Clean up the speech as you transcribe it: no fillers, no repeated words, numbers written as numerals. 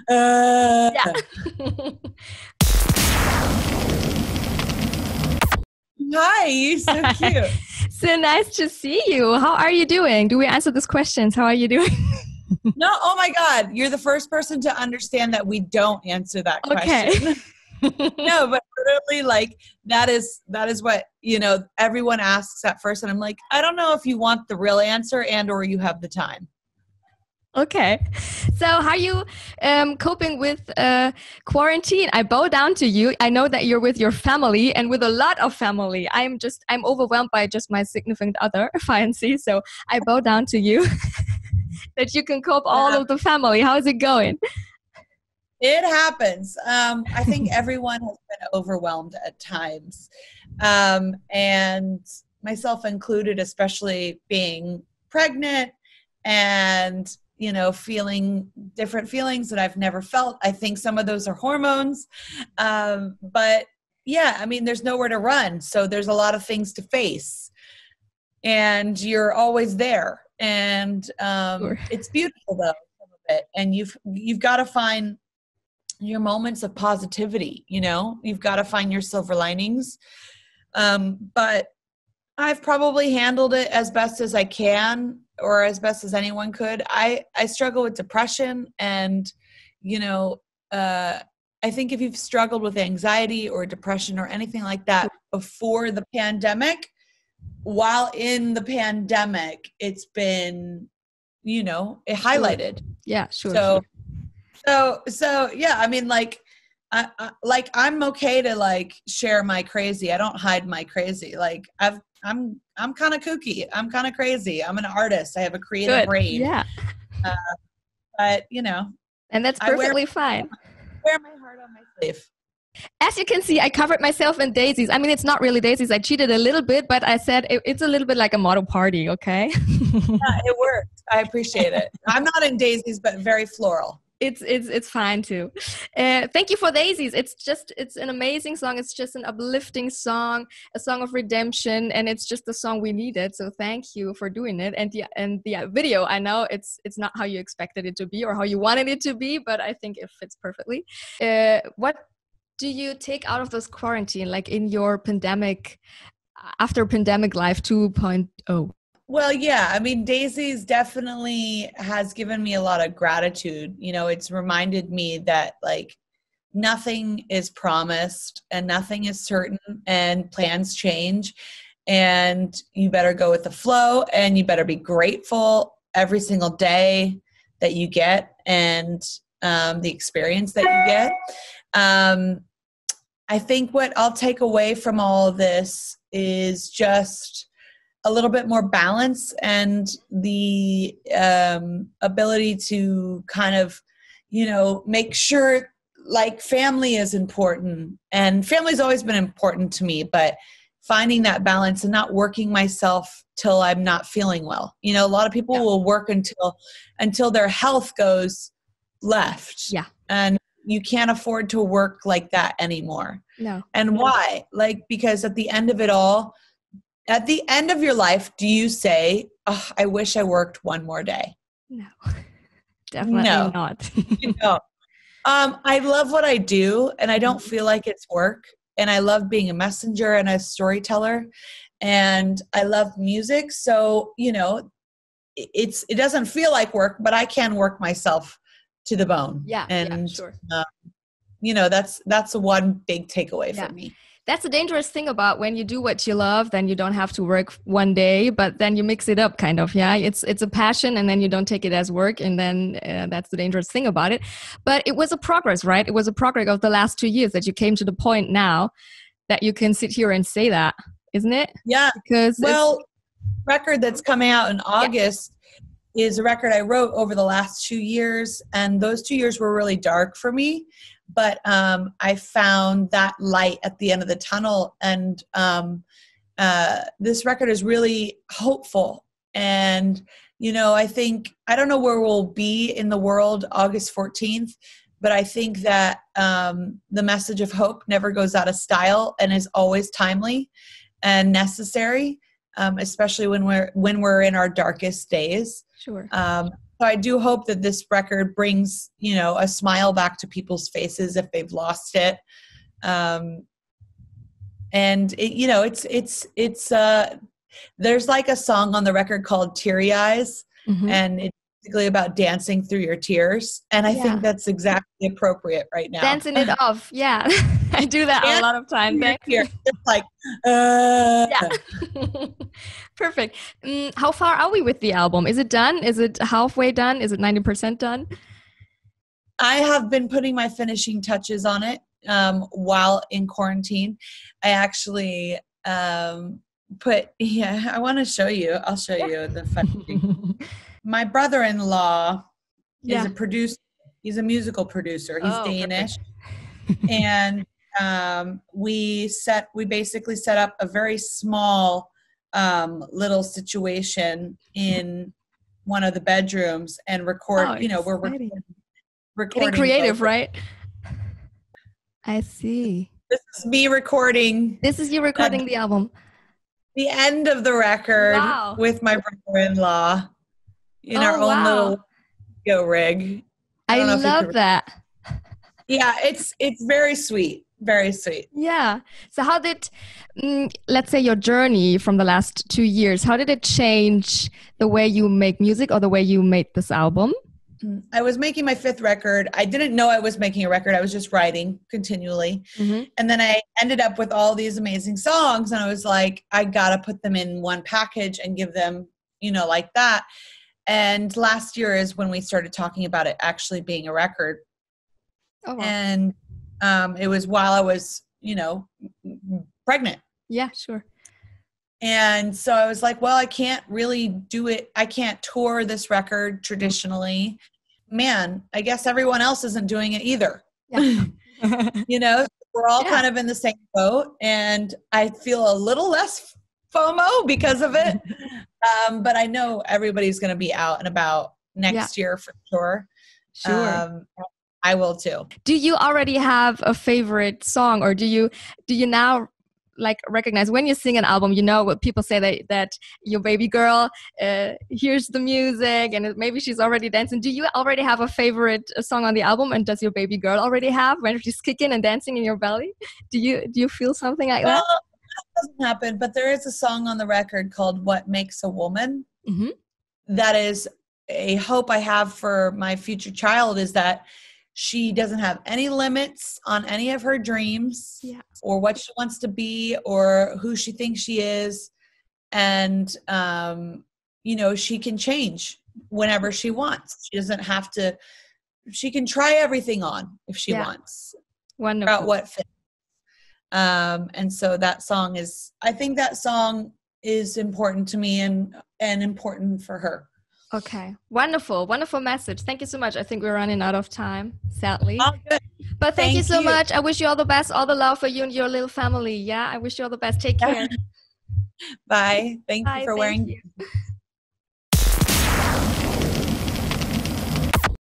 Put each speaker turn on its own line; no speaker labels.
Uh,
Yeah.
Hi, so cute.
So nice to see you. How are you doing? Do we answer these questions? How are you doing?
No, oh my God, you're the first person to understand that we don't answer that
Okay.
question. No, but literally, like that is what everyone asks at first, and I'm like, I don't know if you want the real answer or you have the time.
Okay. So how are you coping with quarantine? I bow down to you. I know that you're with your family and with a lot of family. I'm overwhelmed by just my significant other, fiancé. So I bow down to you that you can cope all
Yeah,
of the family. How is it going?
it happens. I think everyone has been overwhelmed at times, and myself included, especially being pregnant and feeling different feelings that I've never felt. I think some of those are hormones, but yeah, I mean, there's nowhere to run, so there's a lot of things to face, and you're always there, and
Sure.
it's beautiful though, some of it, and you've got to find your moments of positivity. You've got to find your silver linings, but I've probably handled it as best as I can, or as best as anyone could. I struggle with depression, and you know I think if you've struggled with anxiety or depression or anything like that before the pandemic, while in the pandemic, it's been it
Sure.
highlighted.
Yeah, sure,
So
sure.
yeah, I mean, like, I'm okay to like share my crazy. I don't hide my crazy. Like, I'm kind of kooky. I'm kind of crazy. I'm an artist. I have a creative
Good.
brain.
Yeah.
Uh, but
And that's
I wear
perfectly fine.
my heart on my sleeve.
As you can see, I covered myself in daisies. I mean, it's not really daisies. I cheated a little bit, but I said it's a little bit like a model party, okay?
Yeah, it worked. I appreciate it. I'm not in daisies, but very floral.
It's fine too. Thank you for daisies. It's an amazing song. It's just an uplifting song, a song of redemption, and it's just the song we needed. So thank you for doing it. And the video, I know it's not how you expected it to be or how you wanted it to be, but I think it fits perfectly. What do you take out of this quarantine, like in your pandemic, after pandemic life 2.0?
Well, yeah, I mean, Daisies definitely has given me a lot of gratitude. It's reminded me that like nothing is promised and nothing is certain, and plans change, and you better go with the flow, and you better be grateful every single day that you get, and the experience that you get. I think what I'll take away from all of this is just a little bit more balance, and the ability to kind of, make sure like family is important, and family's always been important to me, but finding that balance and not working myself till I'm not feeling well. A lot of people
Yeah.
will work until their health goes left.
Yeah.
And you can't afford to work like that anymore.
No.
And why? Like, because at the end of it all, at the end of your life, do you say, oh, I wish I worked one more day?
No. Definitely
No,
not.
you don't. I love what I do, and I don't feel like it's work. And I love being a messenger and a storyteller, and I love music. So, it doesn't feel like work, but I can work myself to the bone.
Yeah,
And,
sure.
That's one big takeaway for me.
That's a dangerous thing about when you do what you love, then you don't have to work one day, but then you mix it up kind of. Yeah, it's a passion, and then you don't take it as work, and then that's the dangerous thing about it. But it was a progress, right? It was a progress of the last 2 years that you came to the point now that you can sit here and say that, isn't it?
Yeah.
Because
record that's coming out in August is a record I wrote over the last 2 years, and those 2 years were really dark for me. But I found that light at the end of the tunnel, and this record is really hopeful. And, I don't know where we'll be in the world August 14th, but I think that the message of hope never goes out of style and is always timely and necessary, especially when we're in our darkest days.
Sure.
So I do hope that this record brings, you know, a smile back to people's faces if they've lost it. And it, you know, it's there's like a song on the record called Teary Eyes, and it's basically about dancing through your tears. And I think that's exactly appropriate right now.
Dancing it off. Yeah. I do that a lot of times.
It's like,
yeah. Perfect. How far are we with the album? Is it done? Is it halfway done? Is it 90% done?
I have been putting my finishing touches on it while in quarantine. I actually I want to show you. I'll show you the funny thing. My brother-in-law is a producer. He's a musical producer. He's Danish. And we basically set up a very small little situation in one of the bedrooms and record, we're recording.
Getting creative, right? I see.
This is me recording.
This is you recording the album.
The end of the record with my brother-in-law in our own little video rig.
I love that.
Yeah, it's very sweet. Very sweet.
Yeah. So how did, let's say, your journey from the last 2 years, how did it change the way you make music or the way you made this album?
I was making my 5th record. I didn't know I was making a record. I was just writing continually. And then I ended up with all these amazing songs. And I was like, I got to put them in one package and give them, like that. And last year is when we started talking about it actually being a record. Oh, wow. And it was while I was, pregnant.
Yeah, sure.
And so I was like, well, I can't really do it. I can't tour this record traditionally. Man, I guess everyone else isn't doing it either. Yeah. We're all kind of in the same boat, and I feel a little less FOMO because of it. But I know everybody's going to be out and about next year for sure.
Sure.
I will too.
Do you already have a favorite song, or do you now recognize when you sing an album, what people say that your baby girl hears the music and maybe she's already dancing? Do you already have a favorite song on the album, and does your baby girl already have when she's kicking and dancing in your belly? Do you feel something like that?
That doesn't happen, but there is a song on the record called What Makes a Woman. That is a hope I have for my future child, is that she doesn't have any limits on any of her dreams or what she wants to be or who she thinks she is. And, she can change whenever she wants. She doesn't have to, she can try everything on if she wants.
Wonderful.
About what fits. And so I think that song is important to me and important for her.
Okay. Wonderful. Wonderful message. Thank you so much. I think we're running out of time, sadly.
Oh, good.
But thank you so much. I wish you all the best, all the love for you and your little family. Yeah. I wish you all the best. Take care.
Bye. Thank you for wearing.